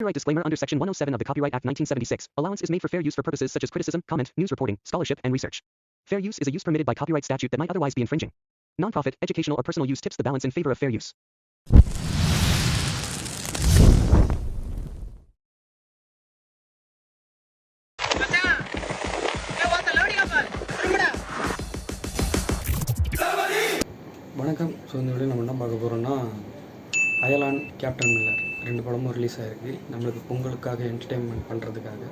Copyright disclaimer under Section 107 of the Copyright Act 1976. Allowance is made for fair use for purposes such as criticism, comment, news reporting, scholarship, and research. Fair use is a use permitted by copyright statute that might otherwise be infringing. Non-profit, educational, or personal use tips the balance in favor of fair use. வணக்கம். So இந்த video நம்ம என்ன பார்க்க போகிறோம்னா, அயலான், captain Miller ரெண்டு படமும் release ஆகிருக்கு. நம்மளுக்கு பொங்கலுக்காக என்டர்டெயின்மெண்ட் பண்ணுறதுக்காக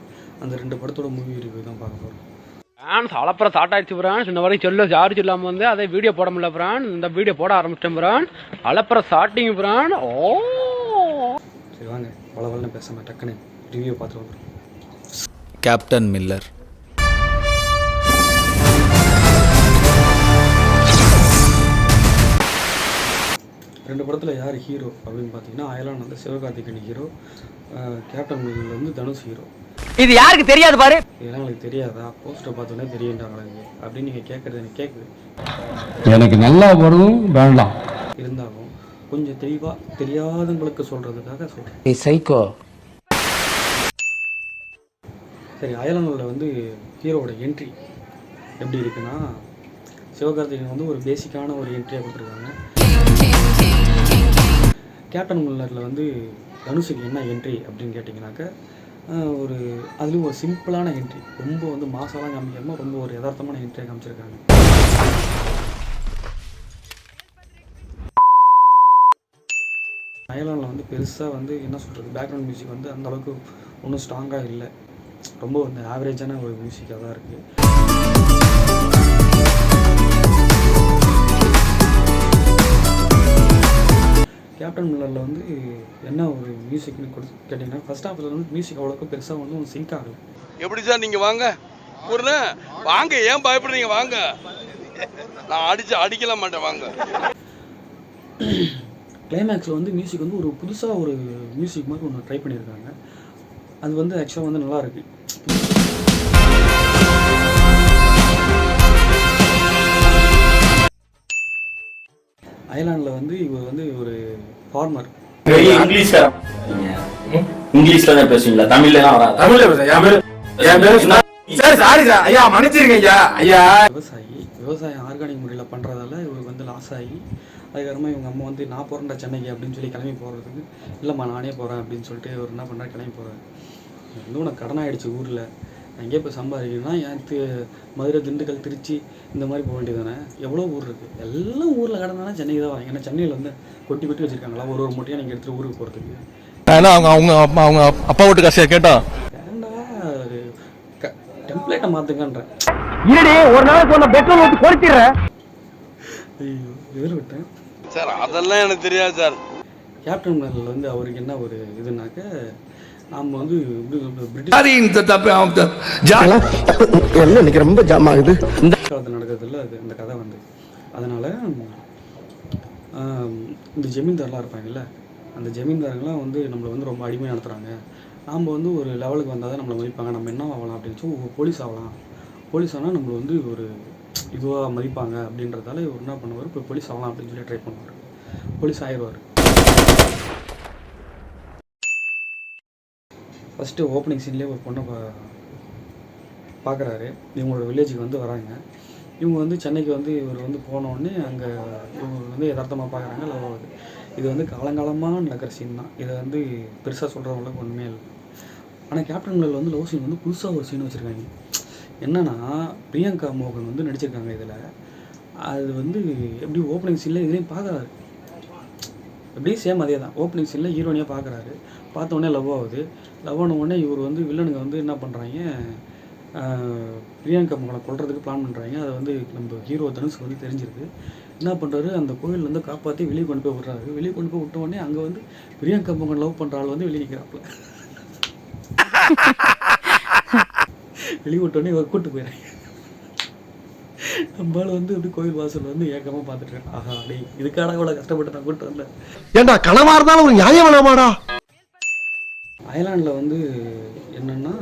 அந்த ரெண்டு படத்தோட மூவி ரிவ்யூ தான் பார்க்க போகிறோம். ஃப்ரான்ஸ் அலப்புறம் ஸ்டார்ட் ஆகிடுச்சு ஃப்ரான்ஸ். இன்ன வரைக்கும் யாரும் சொல்லாமல் வந்து அதை வீடியோ போட முடியல ஃப்ரான்ஸ். இந்த வீடியோ போட ஆரம்பிச்சிட்டேன் ஃப்ரான்ஸ். அலப்புறம் ஸ்டார்டிங் ஃப்ரான்ஸ். ஓ சரி வாங்க, பலவல்னு பேசாமல் டக்குன்னு ரிவ்யூ பார்த்துட்டு வந்துடும். கேப்டன் மில்லர் ரெண்டு படத்தில் யார் ஹீரோ அப்படின்னு பார்த்தீங்கன்னா, அயலான் வந்து சிவகார்த்திகேயன் ஹீரோ, கேப்டன் மில்லர் வந்து தனுஷ் ஹீரோ. இது யாருக்கு தெரியாது பாரு. இதெல்லாம் எனக்கு தெரியாதா? போஸ்டரை பார்த்தோன்னே தெரியுன்றாங்களே அப்படின்னு நீங்கள் கேட்குறது எனக்கு கேட்குது. எனக்கு நல்லா வரும் வேண்டாம், இருந்தாலும் கொஞ்சம் தெளிவாக தெரியாதவங்களுக்கு சொல்கிறதுக்காக சொல்கிறேன். சைக்கோ. சரி, அயலானில் வந்து ஹீரோவோட என்ட்ரி எப்படி இருக்குன்னா, சிவகார்த்திகேயன் வந்து ஒரு பேசிக்கான ஒரு என்ட்ரியாக கொடுத்துருக்காங்க. கேப்டன் மில்லரில் வந்து தனுஷுக்கு என்ன என்ட்ரி அப்படின்னு கேட்டிங்கனாக்க, ஒரு அதுலேயும் ஒரு சிம்பிளான என்ட்ரி, ரொம்ப வந்து மாசாலாம் காமிக்காமல் ரொம்ப ஒரு யதார்த்தமான என்ட்ரியாக காமிச்சிருக்காங்க. அயலானில் வந்து பெருசாக வந்து என்ன சொல்கிறது, பேக்ரவுண்ட் மியூசிக் வந்து அந்தளவுக்கு ஒன்றும் ஸ்ட்ராங்காக இல்லை, ரொம்ப வந்து ஆவரேஜான ஒரு மியூசிக்காக தான் இருக்குது. கேப்டன் மில்லரில் வந்து என்ன ஒரு மியூசிக்னு கேட்டிங்கன்னா, ஃபர்ஸ்ட் ஹாஃபில் வந்து மியூசிக் அவ்வளோக்கு பெருசாக வந்து ஒன்று சிங்க் ஆகலை. எப்படி சார் நீங்கள் வாங்க ஒரு வாங்க, ஏன் பயப்படுறீங்க? வாங்க, நான் அடிக்கல மாட்டேன், வாங்க. கிளைமேக்ஸில் வந்து மியூசிக் வந்து ஒரு புதுசாக ஒரு மியூசிக் மாதிரி ஒன்று ட்ரை பண்ணியிருக்காங்க. அது வந்து ஆக்சுவலாக வந்து நல்லாயிருக்கு. அயர்லாண்டில் வந்து இவர் வந்து ஒரு ஃபார்மர். இங்கிலீஷ்ல தான் பேசுவீங்களா? தமிழ்ல தான் வராது. தமிழ்ல பேசுறேன். விவசாயம் ஆர்கானிக் முறையில் பண்ணுறதால இவருக்கு வந்து லாஸ் ஆகி, அதுக்கப்புறமா இவங்க அம்மா வந்து நான் போகிறேன்டா சென்னைக்கு அப்படின்னு சொல்லி கிளம்பி போகிறதுக்கு, இல்லைம்மா நானே போகிறேன் அப்படின்னு சொல்லிட்டு இவர் என்ன பண்ணுறா, கிளம்பி போகிறார். வந்து உனக்கு கடன் ஆகிடுச்சு ஊரில், எங்கேயே போய் சம்பாதிக்கணும்னா என் மதுரை, திண்டுக்கல், திருச்சி இந்த மாதிரி போக வேண்டியது தானே. எவ்வளோ ஊர் இருக்குது, எல்லாம் ஊரில் கடந்தானே சென்னைக்கு தான் வராங்க. ஏன்னா சென்னையில் வந்து கொட்டி கொட்டி வச்சுருக்காங்களா ஒரு மூட்டையாக நீங்கள் எடுத்துகிட்டு ஊருக்கு போகிறதுக்கு. அவங்க அப்பா வீட்டு காசியா கேட்டா ஏன்டா டெம்ப்ளேட்டை மாற்றுங்கன்றேன். ஒரு நாளைக்கு ஒன்று பெட்ரோல் ஊற்றி கொடுத்துடுறேன். ஐயோ, எதில் விட்டேன் சார், அதெல்லாம் எனக்கு தெரியாது சார். கேப்டன் மில்லரில் வந்து அவருக்கு என்ன ஒரு இதுனாக்க, நாம் வந்து எனக்கு ரொம்ப ஜாம் ஆகுது இந்த காலத்தில் நடக்கிறதுல அது அந்த கதை வந்து. அதனால் இந்த ஜமீன்தார்லாம் இருப்பாங்கல்ல, அந்த ஜமீன்தாருங்களாம் வந்து நம்மளை வந்து ரொம்ப அடிமையாக நடத்துகிறாங்க. நாம் வந்து ஒரு லெவலுக்கு வந்தால் தான் நம்மளை மதிப்பாங்க, நம்ம என்ன ஆகலாம் அப்படின்னு சொல்லி போலீஸ் ஆகலாம், போலீஸ் ஆனால் நம்மளை வந்து ஒரு இதுவாக மதிப்பாங்க அப்படின்றதால இவர் என்ன பண்ணுவார், இப்போ போலீஸ் ஆகலாம் அப்படின்னு சொல்லி ட்ரை பண்ணுவார். போலீஸ் ஆயிடுவார். ஃபஸ்ட்டு ஓப்பனிங் சீன்லேயே ஒரு பொண்ணை பார்க்குறாரு. இவங்களோட வில்லேஜுக்கு வந்து வராங்க. இவங்க வந்து சென்னைக்கு வந்து இவர் வந்து போனோடனே அங்கே இவங்க வந்து யதார்த்தமாக பார்க்குறாங்க, லவ் ஆகுது. இது வந்து காலங்காலமாக நடக்கிற சீன் தான், இதை வந்து பெருசாக சொல்கிறவங்களுக்கு ஒன்றுமே இல்லை. ஆனால் கேப்டன் மில்லரில் வந்து லவ் சீன் வந்து புதுசாக ஒரு சீன் வச்சுருக்காங்க. என்னென்னா, பிரியங்கா மோகன் வந்து நடிச்சிருக்காங்க இதில். அது வந்து எப்படி ஓப்பனிங் சீனில் இதுலேயும் பார்க்குறாரு, எப்படியும் சேம் அதே தான். ஓப்பனிங் சீனில் ஹீரோனியாக பார்க்குறாரு, பார்த்தோன்னே லவ் ஆகுது. லவ் ஆன உடனே இவர் வந்து வில்லனுங்க வந்து என்ன பண்ணுறாங்க, பிரியங்கா மோகனை கொல்றதுக்கு பிளான் பண்ணுறாங்க. அதை வந்து நம்ம ஹீரோ தனுஷுக்கு வந்து தெரிஞ்சிருக்கு. என்ன பண்ணுறாரு, அந்த கோயில் வந்து காப்பாற்றி வெளியே கொண்டு போய் விட்றாரு. வெளியே கொண்டு போய் விட்ட உடனே அங்கே வந்து பிரியங்கா மோகன் லவ் பண்ணுற ஆள் வந்து வெளியே நிற்கிறாப்புல. வெளியே விட்டோடனே இவர் கூப்பிட்டு போயிடுறாங்க. நம்மளால வந்து அப்படி கோயில் வாசல் வந்து ஏக்கமாக பார்த்துட்டு இருக்கேன். ஆஹா, அடே இதுக்காக இவ்வளோ கஷ்டப்பட்டு நான் கூப்பிட்டு வரல. ஏண்டா கனவா இருந்தாலும் ஒரு நியாயம் வேணாமாடா. அயர்லாண்டில் வந்து என்னென்னா,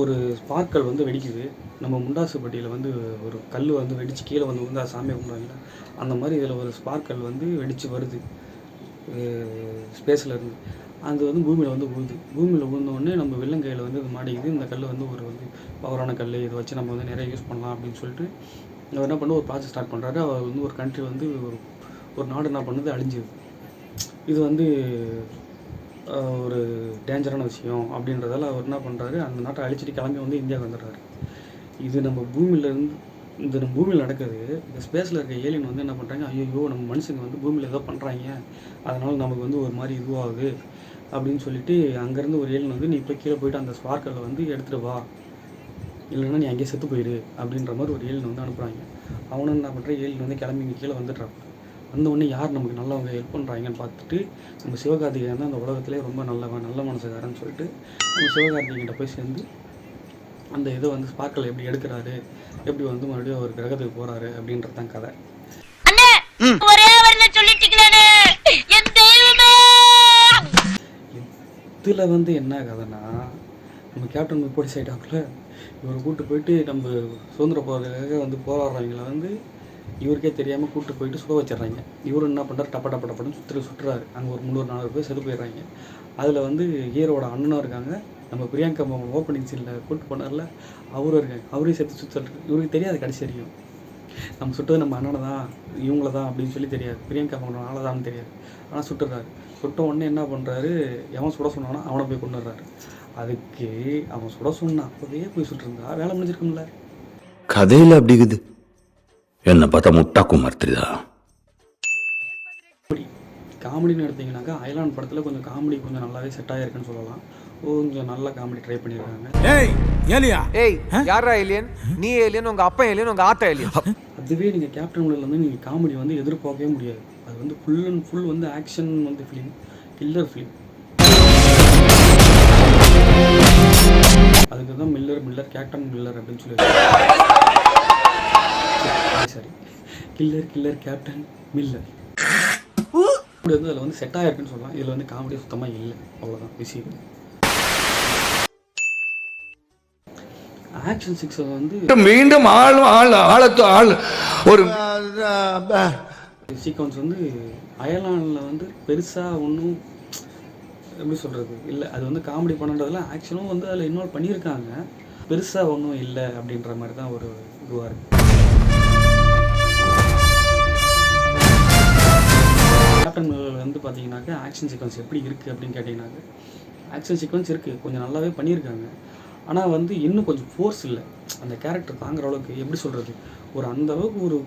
ஒரு ஸ்பார்க்கல் வந்து வெடிக்குது. நம்ம முண்டாசுப்பட்டியில் வந்து ஒரு கல் வந்து வெடித்து கீழே வந்து சாமியை கும்பிடுவாங்க, அந்த மாதிரி இதில் ஒரு ஸ்பார்க்கல் வந்து வெடித்து வருது ஸ்பேஸில் இருந்து. அது வந்து பூமியில் வந்து விழுது. பூமியில் விழுந்தோடனே நம்ம வில்லன் கையில் வந்து இது மாட்டிக்குது. இந்த கல் வந்து ஒரு வந்து பவரான கல், இதை வச்சு நம்ம வந்து நிறைய யூஸ் பண்ணலாம் அப்படின்னு சொல்லிட்டு அவர் என்ன பண்ண ஒரு ப்ராஜெக்ட் ஸ்டார்ட் பண்ணுறாரு. அவர் வந்து ஒரு கண்ட்ரி வந்து ஒரு நாடு என்ன பண்ணுது, அழிஞ்சிது. இது வந்து ஒரு டேஞ்சரான விஷயம் அப்படின்றதால அவர் என்ன பண்ணுறாரு, அந்த நாட்டை அழிச்சிட்டு கிளம்பி வந்து இந்தியாவுக்கு வந்துடுறாரு. இது நம்ம பூமியில் நடக்குது. இந்த ஸ்பேஸில் இருக்க ஏலியன் வந்து என்ன பண்ணுறாங்க, ஐயோ நம்ம மனுஷங்க வந்து பூமியில் ஏதோ பண்ணுறாங்க, அதனால் நமக்கு வந்து ஒரு மாதிரி இதுவாகுது அப்படின்னு சொல்லிட்டு அங்கேருந்து ஒரு ஏலியன் வந்து நீ இப்போ கீழே போயிட்டு அந்த ஸ்பார்க்கலை வந்து எடுத்துகிட்டு வா, இல்லைன்னா நீ அங்கேயே செத்து போயிடு அப்படின்ற மாதிரி ஒரு ஏலியன் வந்து அனுப்புகிறாங்க. அவனும் என்ன பண்ணுற, ஏலியன் வந்து கிளம்பி இங்கே கீழே வந்துடுறான். வந்த உடனே யார் நமக்கு நல்லவங்க ஹெல்ப் பண்ணுறாங்கன்னு பார்த்துட்டு நம்ம சிவகார்த்திகேயன் தான் அந்த உலகத்திலே ரொம்ப நல்ல மனசுக்காரன்னு சொல்லிட்டு நம்ம சிவகார்த்திகேயன்கிட்ட போய் சேர்ந்து அந்த இதை வந்து ஸ்பார்க்கல் எப்படி எடுக்கிறாரு, எப்படி வந்து மறுபடியும் ஒரு கிரகத்துக்கு போகிறாரு அப்படின்றது தான் கதை. இதில் வந்து என்ன கதைன்னா, நம்ம கேப்டன் போலீஸ் ஆகிட்டாப்புல இவரை கூப்பிட்டு போயிட்டு நம்ம சுதந்திர போராட்டத்துக்காக வந்து போராடுறவங்களை வந்து இவருக்கே தெரியாமல் கூப்பிட்டு போயிட்டு சுட வச்சிடுறாங்க. இவரு என்ன பண்ணுறாரு, டப்பன்னு சுற்றுறாரு. அங்கே ஒரு 300-400 பேர் செத்து போயிடுறாங்க. அதில் வந்து ஹீரோட அண்ணனும் இருக்காங்க, நம்ம பிரியங்கா ஓப்பனிங் சீனில் கூப்பிட்டு போனார்ல அவரும் இருக்காங்க. அவரையும் சேர்த்து சுற்றுறாரு. இவருக்கு தெரியாது கடைசி வரைக்கும் நம்ம சுட்டது நம்ம அண்ணனை தான், இவங்கள தான் அப்படின்னு சொல்லி தெரியாது. பிரியங்கா பண்ணுறனால தான் தெரியாது. ஆனால் சுட்டுறாரு. சுட்ட உடனே என்ன பண்ணுறாரு, எவன் சுட சொன்னானோ அவனை போய் கொண்டுடுறாரு. அதுக்கு அவன் சுட சொன்னான் அப்போவே போய் சுட்டுருந்தா வேலை முடிஞ்சிருக்கும்ல. கதையில் அப்படிங்குது. என்ன பார்த்தா முட்டா குமார் தெரியுதா? காமெடின்னு எடுத்தீங்கன்னாக்கா அயலான் படத்தில் கொஞ்சம் காமெடி கொஞ்சம் நல்லாவே செட் ஆகிருக்குன்னு சொல்லலாம். கொஞ்சம் நல்ல காமெடி ட்ரை பண்ணியிருக்காங்க. யாரா ஏலியன்? நீ ஏலியன், உங்க அப்பா ஏலியன், உங்க ஆத்தா ஏலியன். அதுவே நீங்கள் கேப்டன் மில்லர்லேருந்து நீங்கள் காமெடி வந்து எதிர்பார்க்கவே முடியாது. அது வந்து ஃபுல் அண்ட் ஃபுல் வந்து ஆக்ஷன் வந்து ஃபிலிம், கில்லர் ஃபிலிம். அதுக்கு தான் மில்லர் கேப்டன் மில்லர் அப்படின்னு சொல்லி சரி கில்லர் கேப்டன் மில்லர் வந்து அதில் வந்து செட் ஆகிருக்குன்னு சொல்லலாம். இதில் வந்து காமெடி சுத்தமாக இல்லை, அவ்வளோதான் விஷயம். ஆக்ஷன் 6 வந்து மீண்டும் ஆள் ஒரு சீக்வன்ஸ் வந்து அயர்லாண்டில் வந்து பெருசாக ஒன்றும் எப்படி சொல்கிறது இல்லை. அது வந்து காமெடி பண்ணுறதுல ஆக்ஷனும் வந்து அதில் இன்வால்வ் பண்ணியிருக்காங்க, பெருசாக ஒன்றும் இல்லை அப்படின்ற மாதிரி தான் ஒரு இதுவாக இருக்குது. கேப்டன் மில்லர் வந்து பார்த்தீங்கன்னாக்கா ஆக்ஷன் சீக்வன்ஸ் எப்படி இருக்குது அப்படின்னு கேட்டிங்கனாக்கா ஆக்ஷன் சீக்வன்ஸ் இருக்குது, கொஞ்சம் நல்லாவே பண்ணியிருக்காங்க. ஆனால் வந்து இன்னும் கொஞ்சம் ஃபோர்ஸ் இல்லை, அந்த கேரக்டர் தாங்குற அளவுக்கு. எப்படி சொல்கிறது, ஒரு அந்தளவுக்கு ஒரு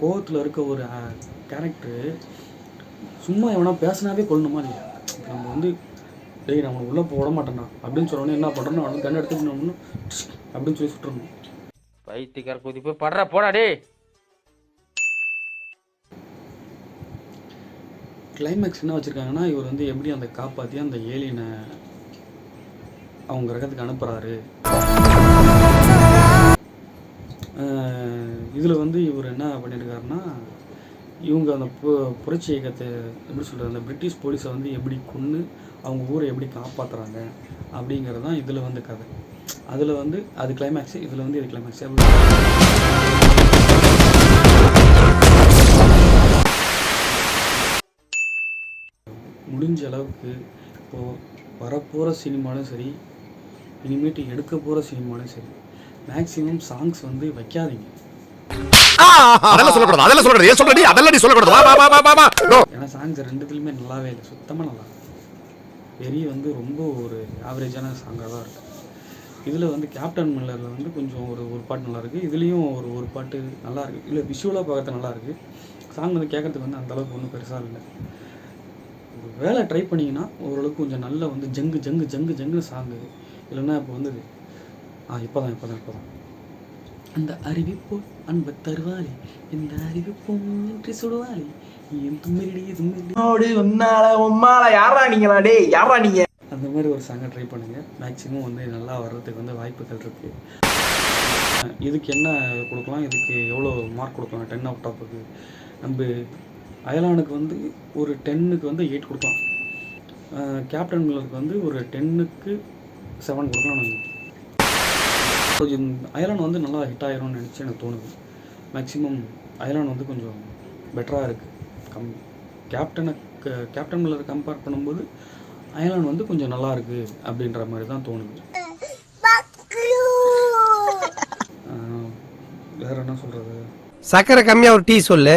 கோவத்தில் இருக்க ஒரு கேரக்டரு சும்மா எவனா பேசினாவே கொள்ளணுமா இல்லையா? நம்ம வந்து டேய் நம்ம உள்ளே போட மாட்டேன்னா அப்படின்னு சொன்னோன்னே என்ன பண்ணுறோன்னா அவனுக்கு கண்ணை எடுத்துக்கணும் அப்படின்னு சொல்லி சுட்டுறணும். பைத்தியக்கார கூதி போய் படுறா போடா டே. கிளைமேக்ஸ் என்ன வச்சுருக்காங்கன்னா, இவர் வந்து எப்படி அந்த காப்பாற்றி அந்த ஏலியனை அவங்க கிரகத்துக்கு அனுப்புகிறாரு. இதில் வந்து இவர் என்ன பண்ணியிருக்காருன்னா, இவங்க அந்த புரட்சி இயக்கத்தை எப்படி சொல்கிறது, அந்த பிரிட்டிஷ் போலீஸை வந்து எப்படி கொன்று அவங்க ஊரை எப்படி காப்பாற்றுறாங்க அப்படிங்கிறது தான் இதில் வந்து கதை. அதில் வந்து அது கிளைமேக்ஸு, இதில் வந்து இது கிளைமேக்ஸு. முடிஞ்ச அளவுக்கு இப்போது வரப்போகிற சினிமாலும் சரி, இனிமேட்டு எடுக்க போகிற சினிமாலும் சரி, மேக்ஸிமம் சாங்ஸ் வந்து வைக்காதீங்க. ஏன்னா சாங்ஸ் ரெண்டுத்துலையுமே நல்லாவே இல்லை, சுத்தமாக நல்லா வெறி வந்து ரொம்ப ஒரு ஆவரேஜான சாங்காக தான் இருக்குது. இதில் வந்து கேப்டன் மில்லரில் வந்து கொஞ்சம் ஒரு பாட்டு நல்லாயிருக்கு, இதுலேயும் ஒரு பாட்டு நல்லாயிருக்கு. இல்லை விஷுவலாக பார்க்கறது நல்லாயிருக்கு. சாங் வந்து கேட்குறதுக்கு வந்து அந்தளவுக்கு ஒன்றும் பெருசாக இல்லை. வேலை ட்ரை பண்ணிங்கன்னா ஓரளவுக்கு கொஞ்சம் நல்ல வந்து ஜங்குன்னு சாங்கு. இல்லைன்னா இப்போ வந்து இப்போ தான் அந்த அறிவிப்போ அன்பை தருவாளி, இந்த அறிவிப்போம் என்று சுடுவாளி, என் தும்மிடி யாரா நீங்க அந்த மாதிரி ஒரு சாங்கை ட்ரை பண்ணுங்கள். மேக்ஸிமம் வந்து நல்லா வர்றதுக்கு வந்து வாய்ப்புகள் இருக்குது. இதுக்கு என்ன கொடுக்கலாம், இதுக்கு எவ்வளோ மார்க் கொடுக்கலாம்? 10 அவுட் ஆஃப்க்கு நம்ம அயலானுக்கு வந்து ஒரு 10க்கு வந்து 8 கொடுக்கலாம். கேப்டன் மில்லருக்கு வந்து ஒரு 10க்கு 7 கொடுக்கலாம். கொஞ்சம் அயலான் வந்து நல்லா ஹிட் ஆகிரும்னு நினச்சி எனக்கு தோணுது. மேக்ஸிமம் அயலான் வந்து கொஞ்சம் பெட்டராக இருக்குது. கேப்டன் மில்லரை கம்பேர் பண்ணும்போது அயலான் வந்து கொஞ்சம் நல்லா இருக்கு அப்படின்ற மாதிரி தான் தோணுது. வேற என்ன சொல்றது? சக்கரை கம்மியா ஒரு டீ சொல்லு.